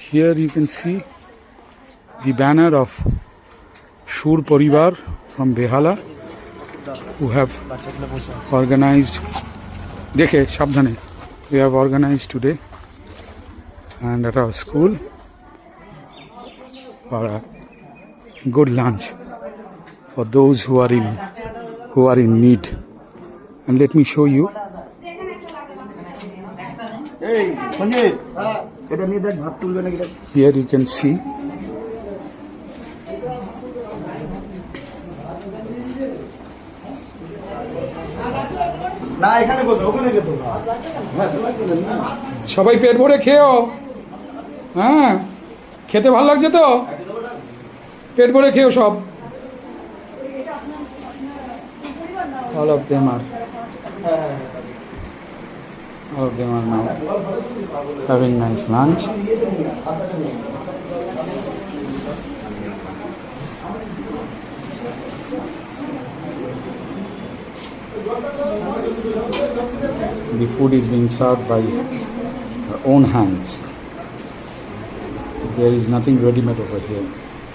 Here you can see the banner of Shur Parivar from Behala, who have organized. Dekhe, Shabdhane. We have organized today and at our school for a good lunch for those who are in need. And let me show you. Here you can see সবাই পেট ভরে খেও। হ্যাঁ, খেতে ভালো লাগছে তো? পেট ভরে খেও সব। All of them are now having nice lunch. The food is being served by our own hands. There is nothing ready-made over here.